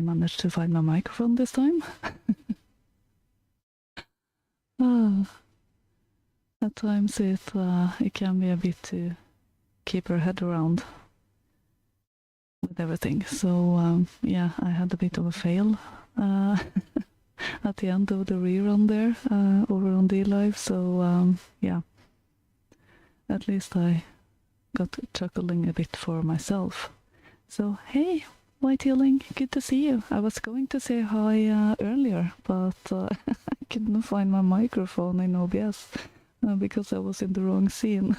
managed to find my microphone this time. At times it can be a bit to keep her head around with everything. So yeah, I had a bit of a fail at the end of the rerun there over on DLive. So yeah, at least I got chuckling a bit for myself. So hey, White Healing, good to see you. I was going to say hi earlier, but I couldn't find my microphone in OBS because I was in the wrong scene.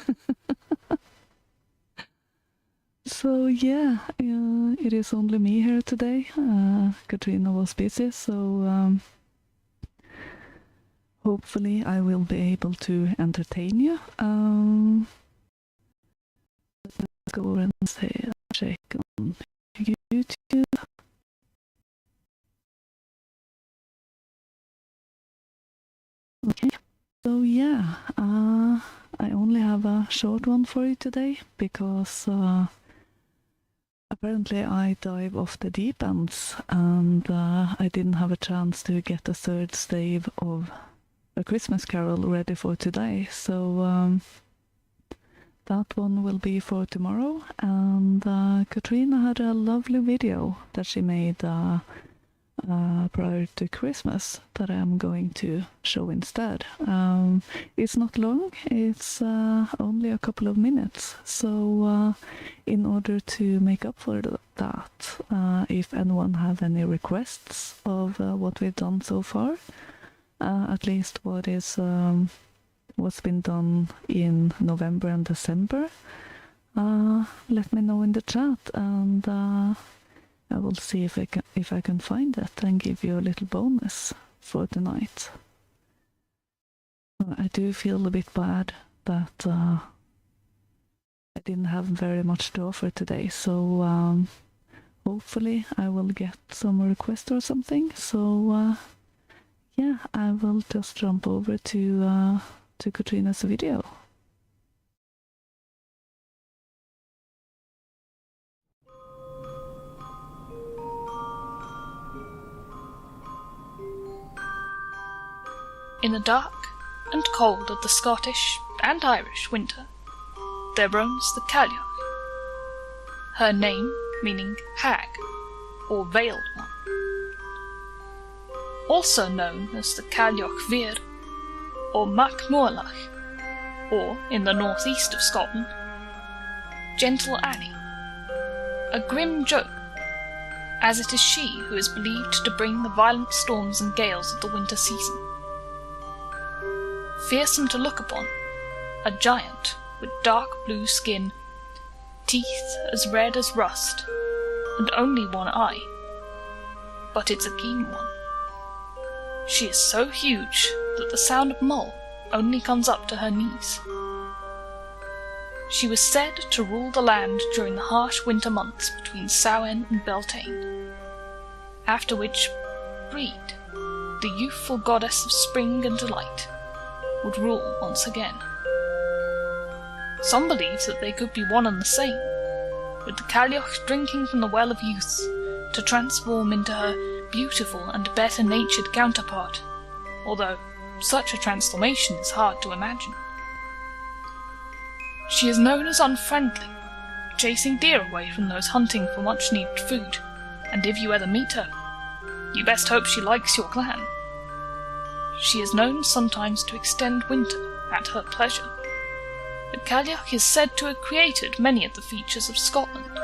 So yeah, it is only me here today. Katrina was busy, so hopefully I will be able to entertain you. Let's go over and say check on YouTube. Okay, so yeah, I only have a short one for you today because apparently I dive off the deep ends and I didn't have a chance to get the third stave of A Christmas Carol ready for today, so that one will be for tomorrow. And Katrina had a lovely video that she made prior to Christmas that I'm going to show instead. It's not long, it's only a couple of minutes, so in order to make up for that, if anyone have any requests of what we've done so far, at least what's been done in November and December, let me know in the chat, and I will see if I can find it and give you a little bonus for tonight. I do feel a bit bad that I didn't have very much to offer today, so hopefully I will get some request or something. So yeah, I will just jump over to Katrina's video. In the dark and cold of the Scottish and Irish winter, there roams the Cailleach, her name meaning hag or veiled one, also known as the Cailleach Mhir or Mac Morlach, or in the northeast of Scotland, Gentle Annie, a grim joke, as it is she who is believed to bring the violent storms and gales of the winter season. Fearsome to look upon, a giant with dark blue skin, teeth as red as rust, and only one eye, but it's a keen one. She is so huge that the sound of Mull only comes up to her knees. She was said to rule the land during the harsh winter months between Samhain and Beltane, after which Breed, the youthful goddess of spring and delight, would rule once again. Some believe that they could be one and the same, with the Cailleach drinking from the well of youth to transform into her beautiful and better-natured counterpart, although such a transformation is hard to imagine. She is known as unfriendly, chasing deer away from those hunting for much-needed food, and if you ever meet her, you best hope she likes your clan. She is known sometimes to extend winter at her pleasure. The Cailleach is said to have created many of the features of Scotland.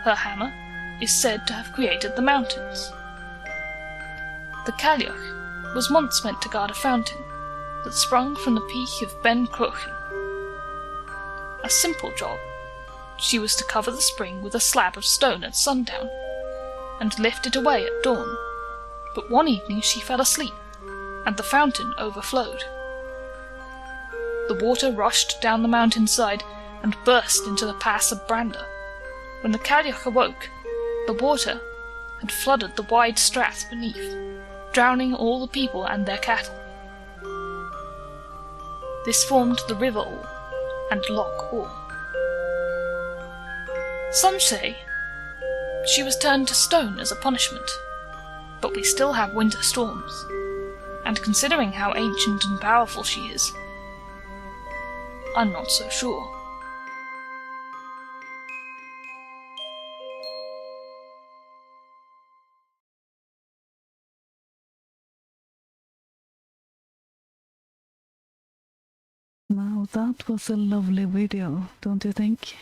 Her hammer is said to have created the mountains. The Cailleach was once meant to guard a fountain that sprung from the peak of Ben Cruachan. A simple job. She was to cover the spring with a slab of stone at sundown, and lift it away at dawn. But one evening she fell asleep, and the fountain overflowed. The water rushed down the mountainside and burst into the pass of Branda. When the Cailleach awoke, the water had flooded the wide strath beneath, drowning all the people and their cattle. This formed the River All and Loch All. Some say she was turned to stone as a punishment. But we still have winter storms, and considering how ancient and powerful she is, I'm not so sure. Now that was a lovely video, don't you think?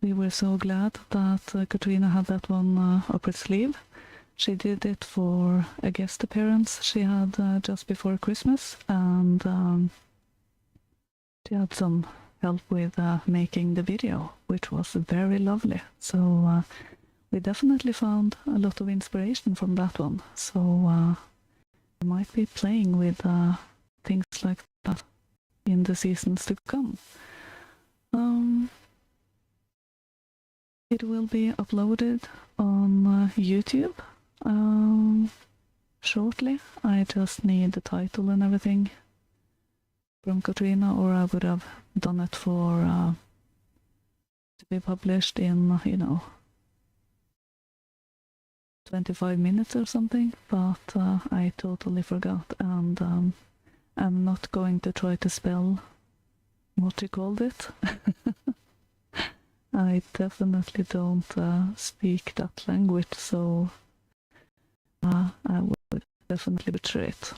We were so glad that Katrina had that one up her sleeve. She did it for a guest appearance she had just before Christmas, and she had some help with making the video, which was very lovely. So we definitely found a lot of inspiration from that one. So we might be playing with things like that in the seasons to come. It will be uploaded on YouTube shortly. I just need the title and everything from Katrina, or I would have done it for to be published in, 25 minutes or something, but I totally forgot, and I'm not going to try to spell what you called it. I definitely don't speak that language, so I would definitely butcher it.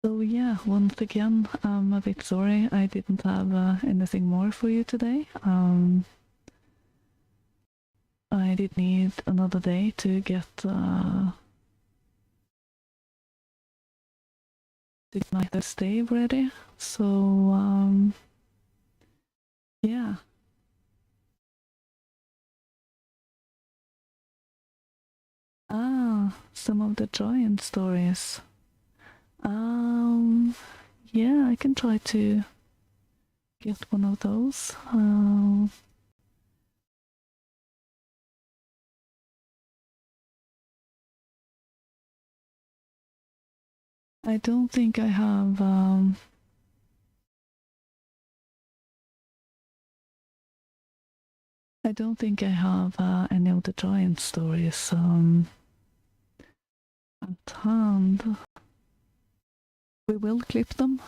So yeah, once again, I'm a bit sorry I didn't have anything more for you today. I did need another day to get the stave ready, so yeah. Some of the giant stories. Yeah, I can try to get one of those. I don't think I have any of the giant stories at hand. We will clip them.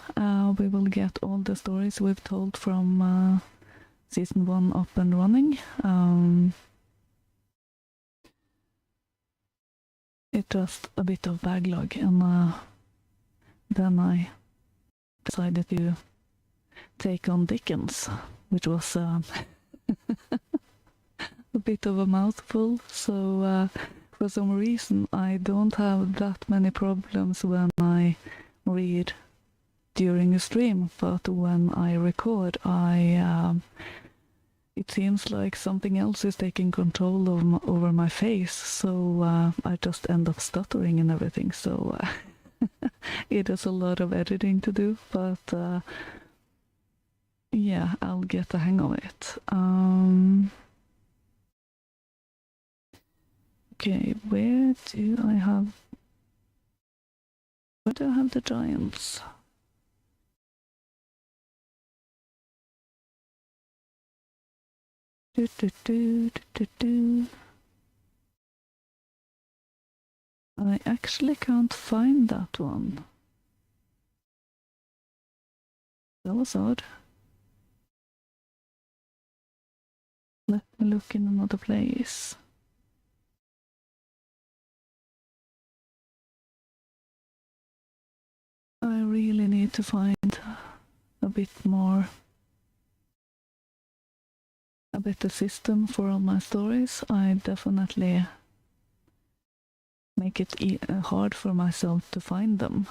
We will get all the stories we've told from season 1 up and running. It's just a bit of backlog, and then I decided to take on Dickens, which was a bit of a mouthful. So for some reason I don't have that many problems when I read during a stream, but when I record, it seems like something else is taking control over my face, so I just end up stuttering and everything. So it is a lot of editing to do, but yeah, I'll get the hang of it. Okay, where do I have the giants? I actually can't find that one. That was odd. Let me look in another place. I really need to find a bit more, a better system for all my stories. I definitely make it hard for myself to find them.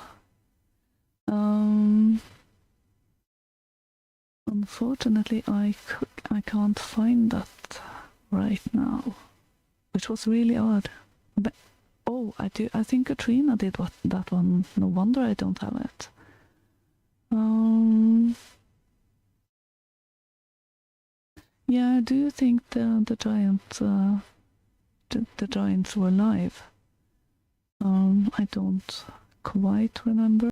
Unfortunately, I can't find that right now, which was really odd. But oh, I think Katrina did that one. No wonder I don't have it. Yeah, I do think the giants were live. I don't quite remember.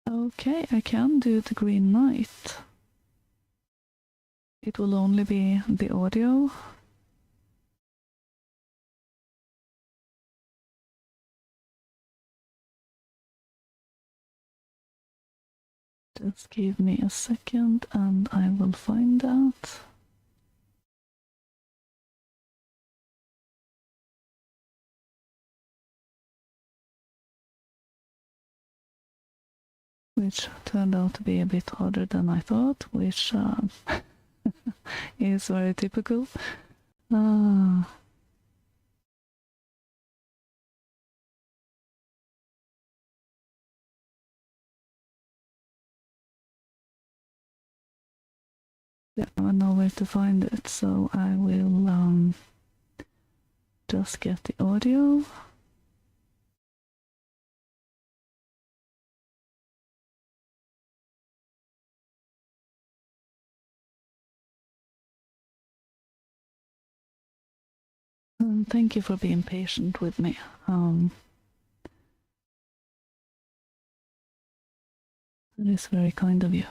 Okay, I can do the Green Knight. It will only be the audio. Just give me a second and I will find that. Which turned out to be a bit harder than I thought, which is very typical. Yeah, I know where to find it, so I will just get the audio. And thank you for being patient with me. That is very kind of you.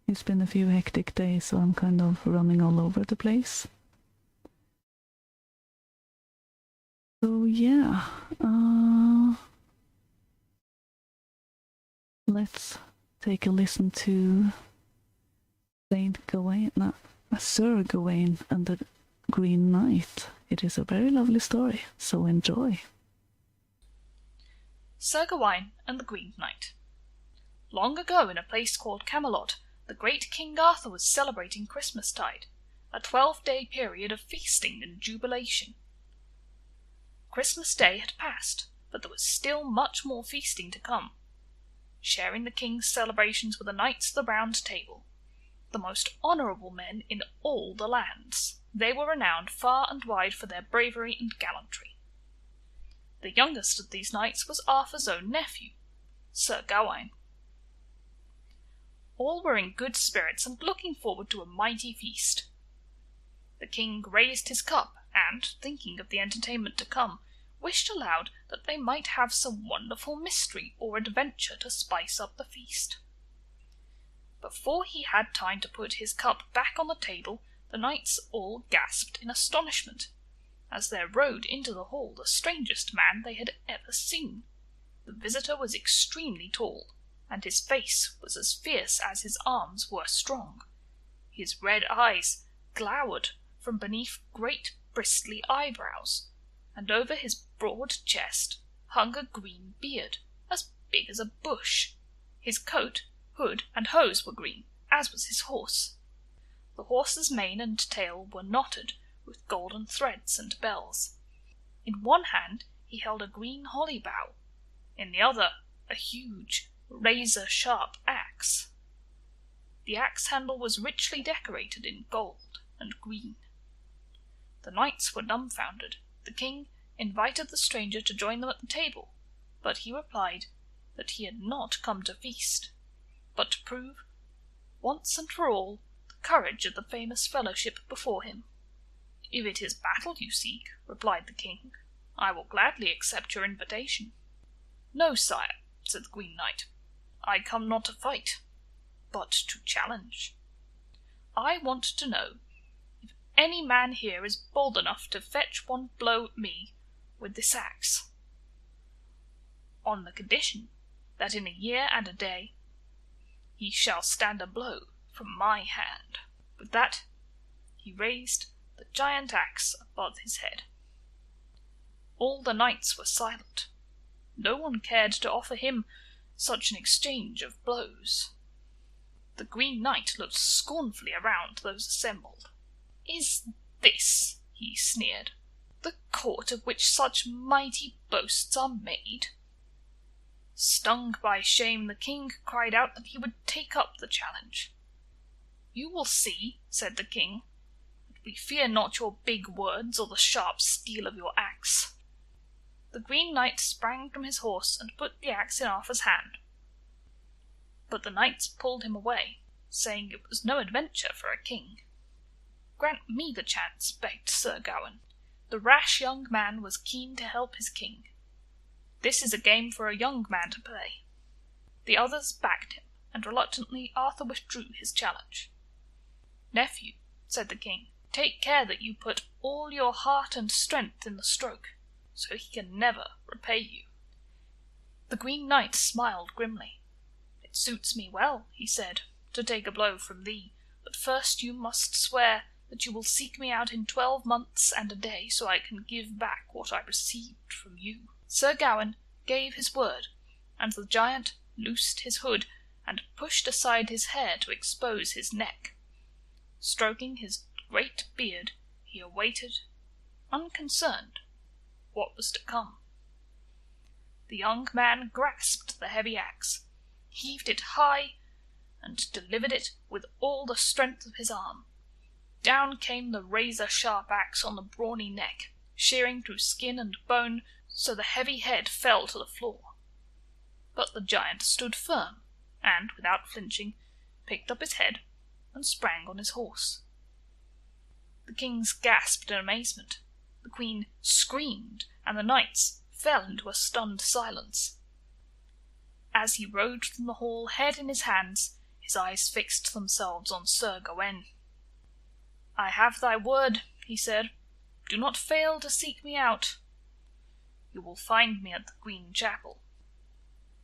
It's been a few hectic days, so I'm kind of running all over the place. So yeah, let's take a listen to Sir Gawain and the Green Knight. It is a very lovely story, so enjoy. Sir Gawain and the Green Knight. Long ago, in a place called Camelot, the great King Arthur was celebrating Christmastide, a 12-day period of feasting and jubilation. Christmas Day had passed, but there was still much more feasting to come. Sharing the king's celebrations were the knights of the Round Table, the most honourable men in all the lands. They were renowned far and wide for their bravery and gallantry. The youngest of these knights was Arthur's own nephew, Sir Gawain. All were in good spirits and looking forward to a mighty feast. The king raised his cup and, thinking of the entertainment to come, wished aloud that they might have some wonderful mystery or adventure to spice up the feast. Before he had time to put his cup back on the table, the knights all gasped in astonishment, as there rode into the hall the strangest man they had ever seen. The visitor was extremely tall, and his face was as fierce as his arms were strong. His red eyes glowered from beneath great bristly eyebrows, and over his broad chest hung a green beard, as big as a bush. His coat, hood, and hose were green, as was his horse. The horse's mane and tail were knotted with golden threads and bells. In one hand he held a green holly bough, in the other a huge, razor-sharp axe. The axe handle was richly decorated in gold and green. The knights were dumbfounded. The king invited the stranger to join them at the table, but he replied that he had not come to feast, but to prove, once and for all, the courage of the famous fellowship before him. "If it is battle you seek," replied the king, "I will gladly accept your invitation." "No, sire," said the Green Knight, "I come not to fight, but to challenge. I want to know if any man here is bold enough to fetch one blow at me with this axe, on the condition that in a year and a day he shall stand a blow from my hand." With that he raised the giant axe above his head. All the knights were silent. No one cared to offer him such an exchange of blows. The Green Knight looked scornfully around those assembled. "Is this," he sneered, "the court of which such mighty boasts are made?" Stung by shame, the king cried out that he would take up the challenge. "You will see," said the king, "that we fear not your big words or the sharp steel of your axe." The Green Knight sprang from his horse and put the axe in Arthur's hand. But the knights pulled him away, saying it was no adventure for a king. "Grant me the chance," begged Sir Gawain. The rash young man was keen to help his king. "This is a game for a young man to play." The others backed him, and reluctantly Arthur withdrew his challenge. "Nephew," said the king, "take care that you put all your heart and strength in the stroke, so he can never repay you." The Green Knight smiled grimly. "It suits me well," he said, "to take a blow from thee, but first you must swear that you will seek me out in 12 months and a day, so I can give back what I received from you." Sir Gawain gave his word, and the giant loosed his hood and pushed aside his hair to expose his neck. Stroking his great beard, he awaited, unconcerned, what was to come. The young man grasped the heavy axe, heaved it high, and delivered it with all the strength of his arm. Down came the razor-sharp axe on the brawny neck, shearing through skin and bone, so the heavy head fell to the floor. But the giant stood firm, and, without flinching, picked up his head and sprang on his horse. The kings gasped in amazement, the queen screamed, and the knights fell into a stunned silence. As he rode from the hall, head in his hands, his eyes fixed themselves on Sir Gawain. "I have thy word," he said. "Do not fail to seek me out. You will find me at the Green Chapel."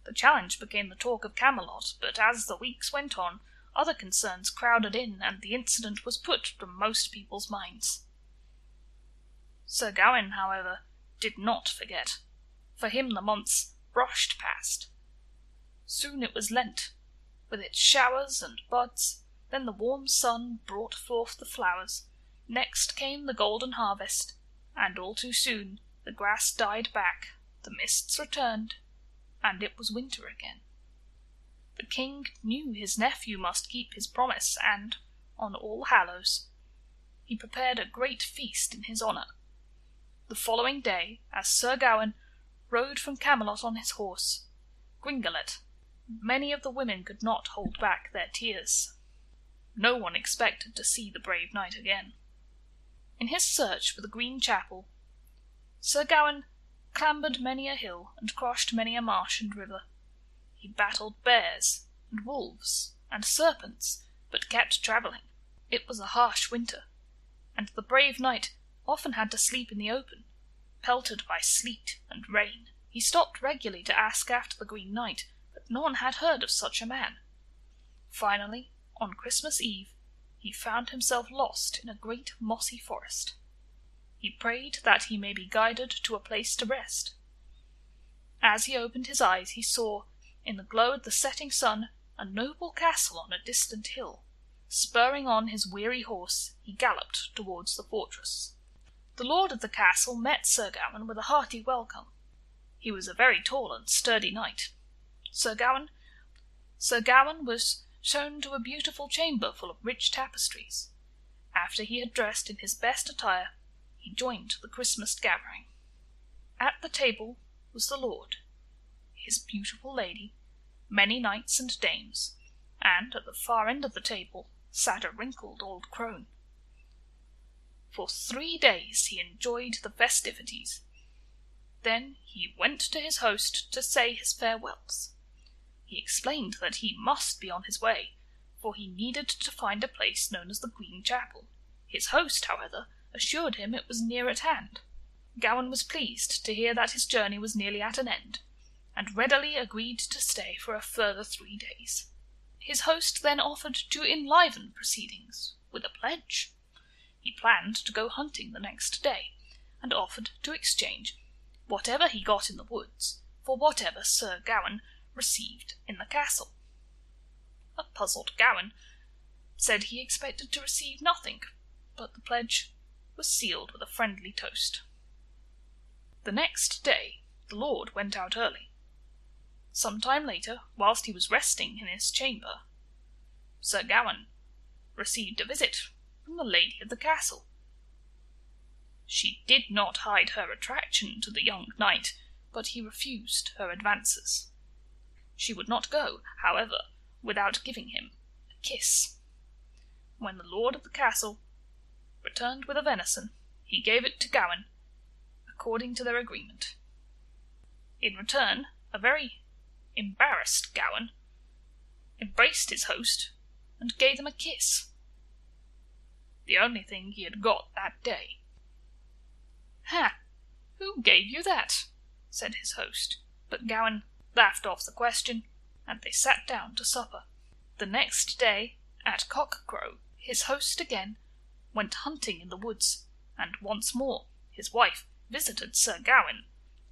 The challenge became the talk of Camelot, but as the weeks went on, other concerns crowded in, and the incident was put from most people's minds. Sir Gawain, however, did not forget. For him the months brushed past. Soon it was Lent, with its showers and buds. Then the warm sun brought forth the flowers. Next came the golden harvest, and all too soon the grass died back, the mists returned, and it was winter again. The king knew his nephew must keep his promise, and, on All Hallows, he prepared a great feast in his honour. The following day, as Sir Gawain rode from Camelot on his horse, Gringolet, many of the women could not hold back their tears. No one expected to see the brave knight again. In his search for the Green Chapel, Sir Gawain clambered many a hill and crossed many a marsh and river. He battled bears and wolves and serpents, but kept travelling. It was a harsh winter, and the brave knight often had to sleep in the open, pelted by sleet and rain. He stopped regularly to ask after the Green Knight, but no one had heard of such a man. Finally, on Christmas Eve, he found himself lost in a great mossy forest. He prayed that he may be guided to a place to rest. As he opened his eyes, he saw, in the glow of the setting sun, a noble castle on a distant hill. Spurring on his weary horse, he galloped towards the fortress. The lord of the castle met Sir Gawain with a hearty welcome. He was a very tall and sturdy knight. Sir Gawain was shown to a beautiful chamber full of rich tapestries. After he had dressed in his best attire, he joined the Christmas gathering. At the table was the lord, his beautiful lady, many knights and dames, and at the far end of the table sat a wrinkled old crone. For 3 days he enjoyed the festivities. Then he went to his host to say his farewells. He explained that he must be on his way, for he needed to find a place known as the Green Chapel. His host, however, assured him it was near at hand. Gawain was pleased to hear that his journey was nearly at an end, and readily agreed to stay for a further 3 days. His host then offered to enliven proceedings with a pledge. He planned to go hunting the next day, and offered to exchange whatever he got in the woods for whatever Sir Gawain received in the castle. A puzzled Gawain said he expected to receive nothing, but the pledge was sealed with a friendly toast. The next day the lord went out early. Some time later, whilst he was resting in his chamber, Sir Gawain received a visit from the lady of the castle. She did not hide her attraction to the young knight, but he refused her advances. She would not go, however, without giving him a kiss. When the lord of the castle returned with a venison, he gave it to Gawain, according to their agreement. In return, a very embarrassed Gawain, embraced his host, and gave him a kiss. The only thing he had got that day. "Ha! Who gave you that?" said his host, but Gawain laughed off the question, and they sat down to supper. The next day, at cock-crow, his host again went hunting in the woods, and once more his wife visited Sir Gawain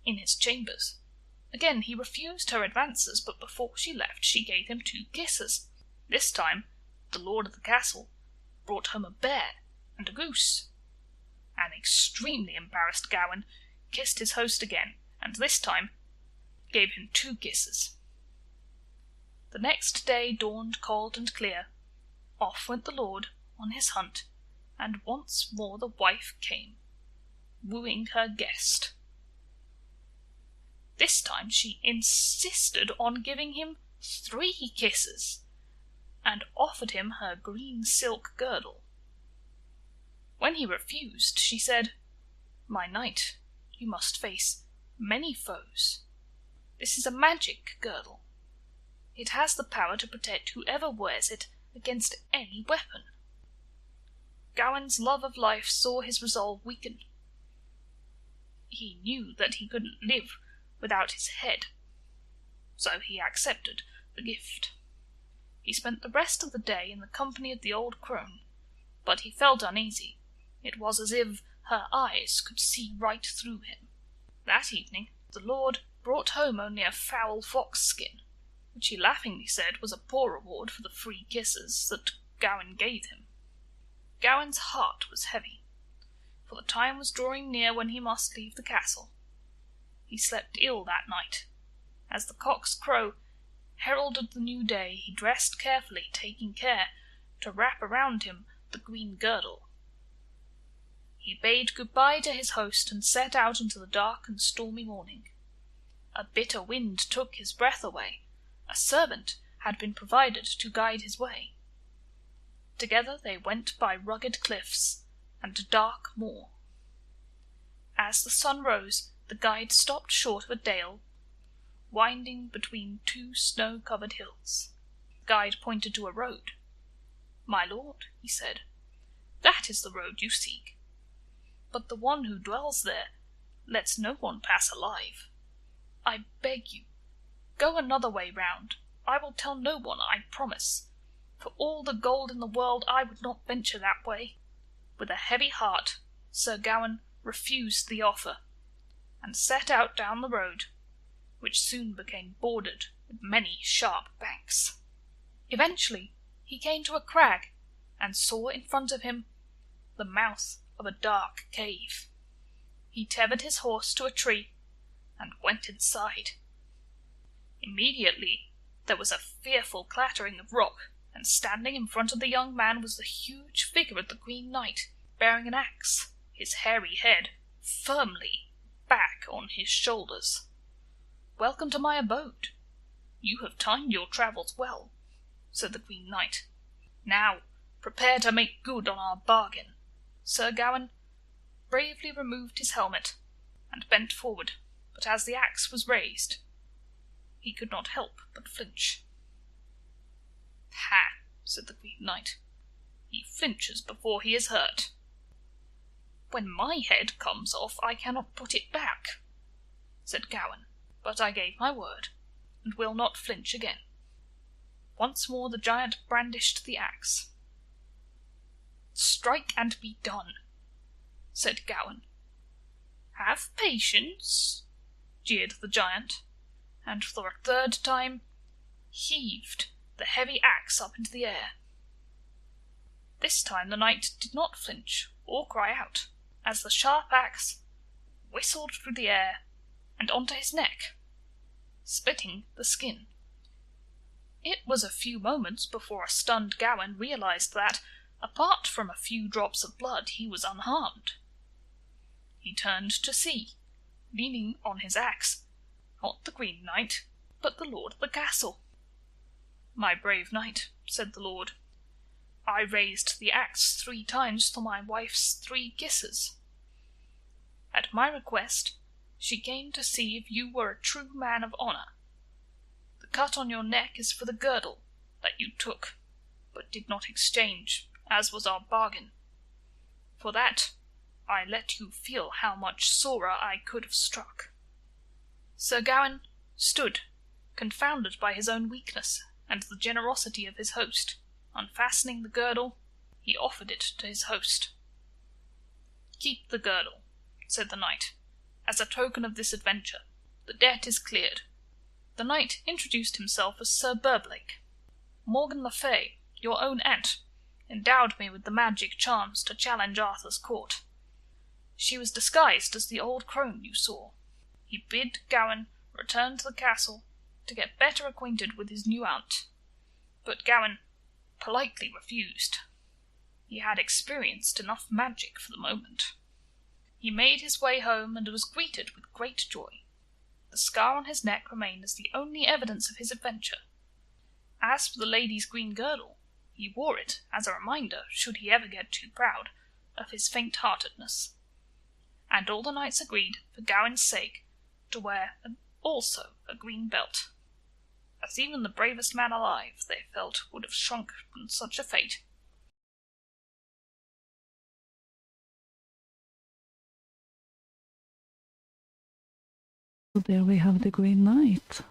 in his chambers. Again he refused her advances, but before she left she gave him 2 kisses. This time the lord of the castle brought home a bear and a goose. An extremely embarrassed Gawain kissed his host again, and this time gave him 2 kisses. The next day dawned cold and clear. Off went the lord on his hunt, and once more the wife came, wooing her guest. This time she insisted on giving him 3 kisses, and offered him her green silk girdle. When he refused, she said, "My knight, you must face many foes. This is a magic girdle. It has the power to protect whoever wears it against any weapon." Gawain's love of life saw his resolve weaken. He knew that he couldn't live without his head, so he accepted the gift. He spent the rest of the day in the company of the old crone, but he felt uneasy. It was as if her eyes could see right through him. That evening the lord brought home only a foul fox skin, which he laughingly said was a poor reward for the 3 kisses that Gawain gave him. Gawain's heart was heavy, for the time was drawing near when he must leave the castle. He slept ill that night. As the cock's crow heralded the new day, he dressed carefully, taking care to wrap around him the green girdle. He bade good-bye to his host and set out into the dark and stormy morning. A bitter wind took his breath away. A servant had been provided to guide his way. Together they went by rugged cliffs and dark moor. As the sun rose, the guide stopped short of a dale, winding between 2 snow-covered hills. The guide pointed to a road. "My lord," he said, "that is the road you seek. But the one who dwells there lets no one pass alive. I beg you, go another way round. I will tell no one, I promise. For all the gold in the world I would not venture that way." With a heavy heart, Sir Gawain refused the offer, and set out down the road, which soon became bordered with many sharp banks. Eventually he came to a crag, and saw in front of him the mouth of a dark cave. He tethered his horse to a tree, and went inside. Immediately there was a fearful clattering of rock, and standing in front of the young man was the huge figure of the Green Knight, bearing an axe, his hairy head firmly back on his shoulders. "Welcome to my abode. You have timed your travels well," said the Green Knight. "Now prepare to make good on our bargain." Sir Gawain bravely removed his helmet and bent forward, but as the axe was raised, he could not help but flinch. "Ha!" said the Green Knight. "He flinches before he is hurt. When my head comes off I cannot put it back," said Gawain, "but I gave my word, and will not flinch again." Once more the giant brandished the axe. "Strike and be done," said Gawain. "Have patience," jeered the giant, and for a 3rd time heaved the heavy axe up into the air. This time the knight did not flinch or cry out, as the sharp axe whistled through the air and onto his neck, splitting the skin. It was a few moments before a stunned Gawain realized that, apart from a few drops of blood, he was unharmed. He turned to see, leaning on his axe, not the Green Knight, but the lord of the castle. "My brave knight," said the lord, "I raised the axe 3 times for my wife's 3 kisses. At my request, she came to see if you were a true man of honor. The cut on your neck is for the girdle that you took, but did not exchange, as was our bargain. For that, I let you feel how much sorer I could have struck." Sir Gawain stood, confounded by his own weakness and the generosity of his host. Unfastening the girdle, he offered it to his host. "Keep the girdle," said the knight, "as a token of this adventure. The debt is cleared." The knight introduced himself as Sir Birblake. "Morgan le Fay, your own aunt, endowed me with the magic charms to challenge Arthur's court. She was disguised as the old crone you saw." He bid Gawain return to the castle to get better acquainted with his new aunt, but Gawain politely refused. He had experienced enough magic for the moment. He made his way home and was greeted with great joy. The scar on his neck remained as the only evidence of his adventure. As for the lady's green girdle, he wore it as a reminder, should he ever get too proud, of his faint-heartedness. And all the knights agreed, for Gawain's sake, to wear also a green belt, as even the bravest man alive, they felt, would have shrunk from such a fate. So there we have the Green Knight.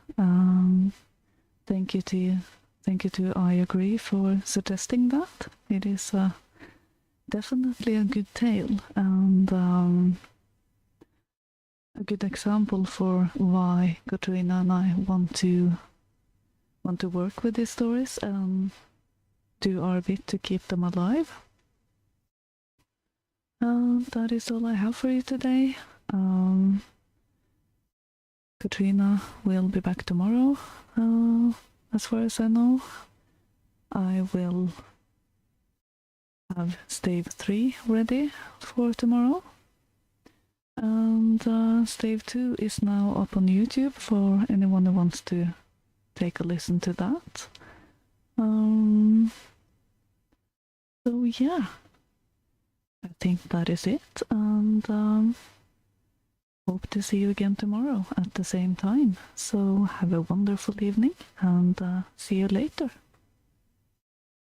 Thank you to I Agree for suggesting that. It is definitely a good tale and a good example for why Katrina and I want to work with these stories and do our bit to keep them alive. That is all I have for you today. Katrina will be back tomorrow, as far as I know. I will have Stave 3 ready for tomorrow. And Stave 2 is now up on YouTube for anyone who wants to take a listen to that. So yeah, I think that is it, and hope to see you again tomorrow at the same time. So have a wonderful evening, and see you later.